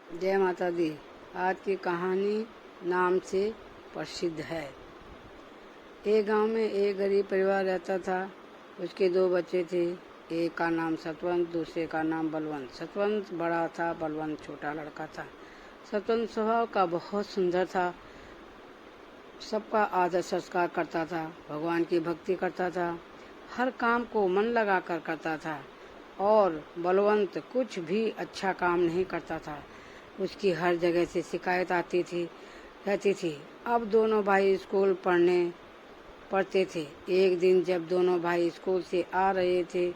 जय माता दी। आज की कहानी नाम से प्रसिद्ध है। एक गांव में एक गरीब परिवार रहता था। उसके दो बच्चे थे। एक का नाम सतवंत, दूसरे का नाम बलवंत। सतवंत बड़ा था, बलवंत छोटा लड़का था। सतवंत स्वभाव का बहुत सुंदर था, सबका आदर संस्कार करता था, भगवान की भक्ति करता था, हर काम को मन लगाकर करता था। और बलवंत कुछ भी अच्छा काम नहीं करता था। उसकी हर जगह से शिकायत आती थी रहती थी। अब दोनों भाई स्कूल पढ़ते थे। एक दिन जब दोनों भाई स्कूल से आ रहे थे,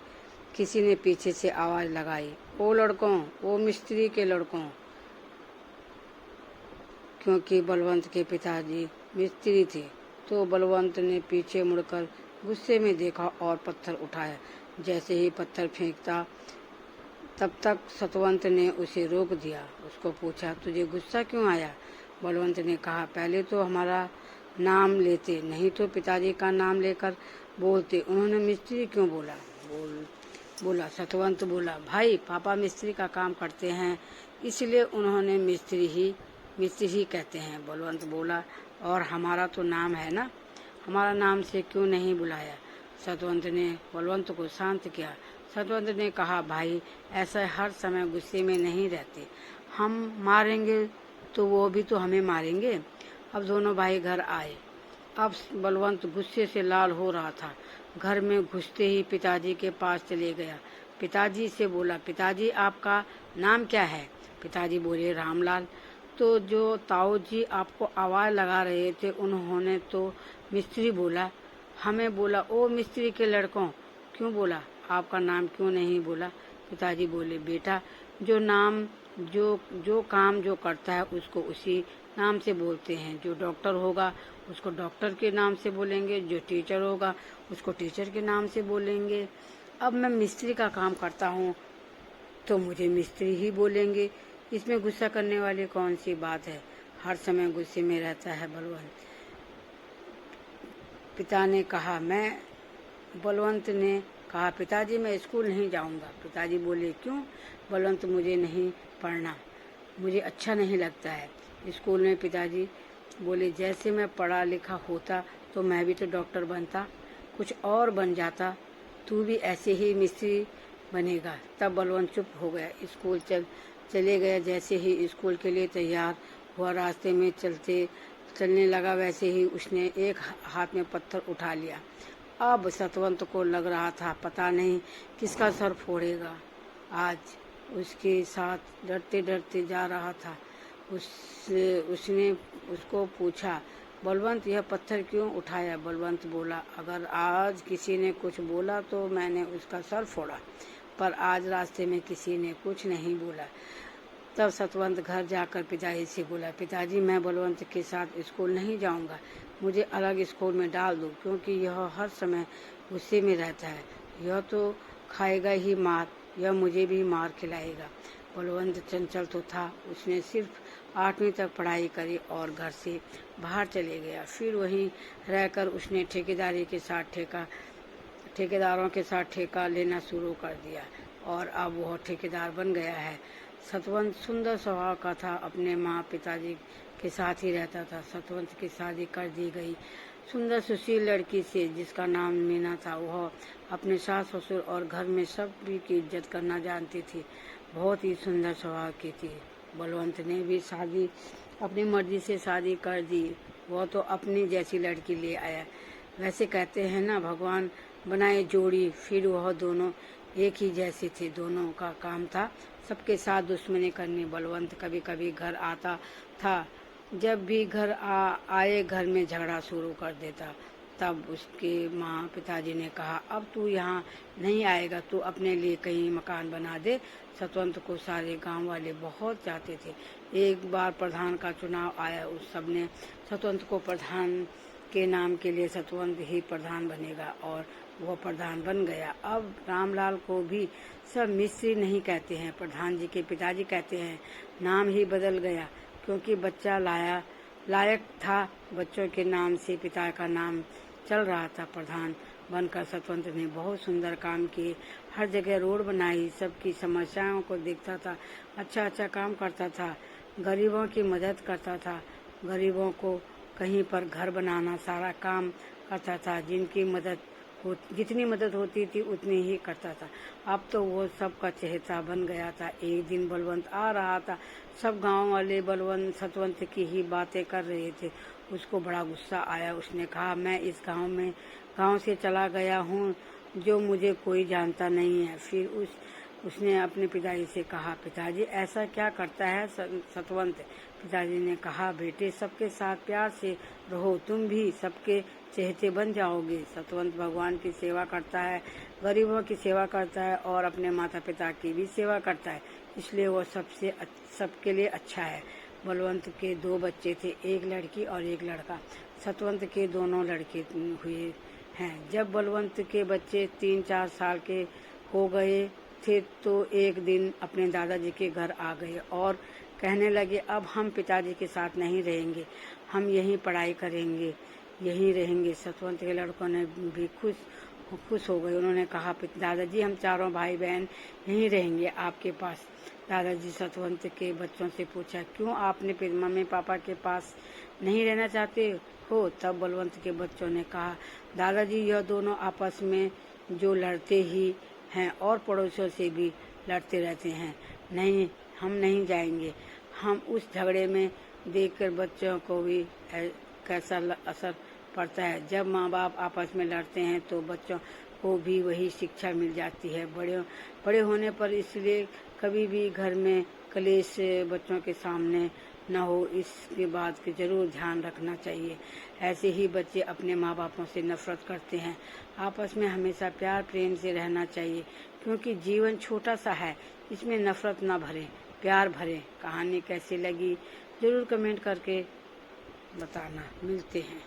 किसी ने पीछे से आवाज लगाई, ओ लड़कों, वो मिस्त्री के लड़कों। क्योंकि बलवंत के पिताजी मिस्त्री थे, तो बलवंत ने पीछे मुड़कर गुस्से में देखा और पत्थर उठाया। जैसे ही पत्थर फेंकता, तब तक सतवंत ने उसे रोक दिया। उसको पूछा, तुझे गुस्सा क्यों आया? बलवंत ने कहा, पहले तो हमारा नाम लेते, नहीं तो पिताजी का नाम लेकर बोलते। उन्होंने मिस्त्री क्यों बोला। सतवंत बोला, भाई पापा मिस्त्री का काम करते हैं, इसलिए उन्होंने मिस्त्री ही कहते हैं। बलवंत बोला, और हमारा तो नाम है ना, हमारा नाम से क्यों नहीं बुलाया? सतवंत ने बलवंत को शांत किया। सतवंत ने कहा, भाई ऐसा हर समय गुस्से में नहीं रहते, हम मारेंगे तो वो भी तो हमें मारेंगे। अब दोनों भाई घर आए। अब बलवंत गुस्से से लाल हो रहा था। घर में घुसते ही पिताजी के पास चले गया। पिताजी से बोला, पिताजी आपका नाम क्या है? पिताजी बोले, रामलाल। तो जो ताऊ जी आपको आवाज लगा रहे थे, उन्होंने तो मिस्त्री बोला। हमें बोला, ओ मिस्त्री के लड़कों। क्यों बोला? आपका नाम क्यों नहीं बोला? पिताजी बोले, बेटा जो काम जो करता है उसको उसी नाम से बोलते हैं। जो डॉक्टर होगा उसको डॉक्टर के नाम से बोलेंगे, जो टीचर होगा उसको टीचर के नाम से बोलेंगे। अब मैं मिस्त्री का काम करता हूँ तो मुझे मिस्त्री ही बोलेंगे। इसमें गुस्सा करने वाली कौन सी बात है? हर समय गुस्से में रहता है बलवंत। बलवंत ने कहा, पिताजी मैं स्कूल नहीं जाऊंगा। पिताजी बोले, क्यों? बलवंत, मुझे नहीं पढ़ना, मुझे अच्छा नहीं लगता है स्कूल में। पिताजी बोले, जैसे मैं पढ़ा लिखा होता तो मैं भी तो डॉक्टर बनता, कुछ और बन जाता, तू भी ऐसे ही मिस्त्री बनेगा। तब बलवंत चुप हो गया। स्कूल चले गया। जैसे ही स्कूल के लिए तैयार हुआ, रास्ते में चलने लगा, वैसे ही उसने एक हाथ में पत्थर उठा लिया। अब सतवंत को लग रहा था, पता नहीं किसका सर फोड़ेगा। आज उसके साथ डरते डरते जा रहा था। उसने उसको पूछा, बलवंत यह पत्थर क्यों उठाया? बलवंत बोला, अगर आज किसी ने कुछ बोला तो मैंने उसका सर फोड़ा, पर आज रास्ते में किसी ने कुछ नहीं बोला। तब सतवंत घर जाकर पिताजी से बोला, पिताजी मैं बलवंत के साथ स्कूल नहीं जाऊंगा, मुझे अलग स्कूल में डाल दो, क्योंकि यह हर समय गुस्से में रहता है। यह तो खाएगा ही मार, यह मुझे भी मार खिलाएगा। बलवंत चंचल तो था, उसने सिर्फ 8वीं तक पढ़ाई करी और घर से बाहर चले गया। फिर वहीं रहकर उसने ठेकेदारों के साथ ठेका लेना शुरू कर दिया और अब वह ठेकेदार बन गया है। सतवंत सुंदर स्वभाव का था, अपने माँ पिताजी के साथ ही रहता था। सतवंत की शादी कर दी गई सुंदर सुशील लड़की से, जिसका नाम मीना था। वह अपने सास ससुर और घर में सभी की इज्जत करना जानती थी, बहुत ही सुंदर स्वभाव की थी। बलवंत ने भी शादी अपनी मर्जी से शादी कर दी। वह तो अपनी जैसी लड़की ले आया। वैसे कहते हैं ना, भगवान बनाए जोड़ी, फिर वह दोनों एक ही जैसे थे। दोनों का काम था सबके साथ दुश्मनी करनी। बलवंत कभी कभी घर आता था, जब भी आए घर में झगड़ा शुरू कर देता। तब उसके माँ पिताजी ने कहा, अब तू यहाँ नहीं आएगा, तू अपने लिए कहीं मकान बना दे। सतवंत को सारे गांव वाले बहुत चाहते थे। एक बार प्रधान का चुनाव आया, उस सब ने सतवंत को प्रधान के नाम के लिए सतवंत ही प्रधान बनेगा, और वह प्रधान बन गया। अब रामलाल को भी सब मिस्त्री नहीं कहते हैं, प्रधान जी के पिताजी कहते हैं। नाम ही बदल गया, क्योंकि बच्चा लायक था। बच्चों के नाम से पिता का नाम चल रहा था। प्रधान बनकर सतवंत ने बहुत सुंदर काम किए। हर जगह रोड बनाई, सबकी समस्याओं को देखता था, अच्छा अच्छा काम करता था, गरीबों की मदद करता था, गरीबों को कहीं पर घर बनाना सारा काम करता था, जितनी मदद होती थी उतनी ही करता था। अब तो वो सबका चहेता बन गया था। एक दिन बलवंत आ रहा था, सब गांव वाले बलवंत सतवंत की ही बातें कर रहे थे। उसको बड़ा गुस्सा आया। उसने कहा, मैं इस गांव से चला गया हूँ जो मुझे कोई जानता नहीं है। फिर उसने अपने पिताजी से कहा, पिताजी ऐसा क्या करता है सतवंत? पिताजी ने कहा, बेटे सबके साथ प्यार से रहो, तुम भी सबके चहेते बन जाओगे। सतवंत भगवान की सेवा करता है, गरीबों की सेवा करता है और अपने माता पिता की भी सेवा करता है, इसलिए वो सबके लिए अच्छा है। बलवंत के 2 बच्चे थे, एक लड़की और एक लड़का। सतवंत के दोनों लड़के हुए हैं। जब बलवंत के बच्चे 3-4 साल के हो गए थे तो एक दिन अपने दादाजी के घर आ गए और कहने लगे, अब हम पिताजी के साथ नहीं रहेंगे, हम यहीं पढ़ाई करेंगे, यहीं रहेंगे। सतवंत के लड़कों ने भी खुश हो गए। उन्होंने कहा, दादाजी हम चारों भाई बहन यहीं रहेंगे आपके पास। दादाजी सतवंत के बच्चों से पूछा, क्यों आपने मम्मी पापा के पास नहीं रहना चाहते हो? तब बलवंत के बच्चों ने कहा, दादाजी यह दोनों आपस में जो लड़ते ही हैं और पड़ोसियों से भी लड़ते रहते हैं, नहीं हम नहीं जाएंगे। हम उस झगड़े में देखकर बच्चों को भी कैसा असर पड़ता है। जब माँ बाप आपस में लड़ते हैं तो बच्चों को भी वही शिक्षा मिल जाती है बड़े होने पर। इसलिए कभी भी घर में कलेश बच्चों के सामने न हो, इसके बात का जरूर ध्यान रखना चाहिए। ऐसे ही बच्चे अपने माँ बापों से नफरत करते हैं। आपस में हमेशा प्यार प्रेम से रहना चाहिए, क्योंकि जीवन छोटा सा है, इसमें नफरत न भरे, प्यार भरे। कहानी कैसी लगी जरूर कमेंट करके बताना। मिलते हैं।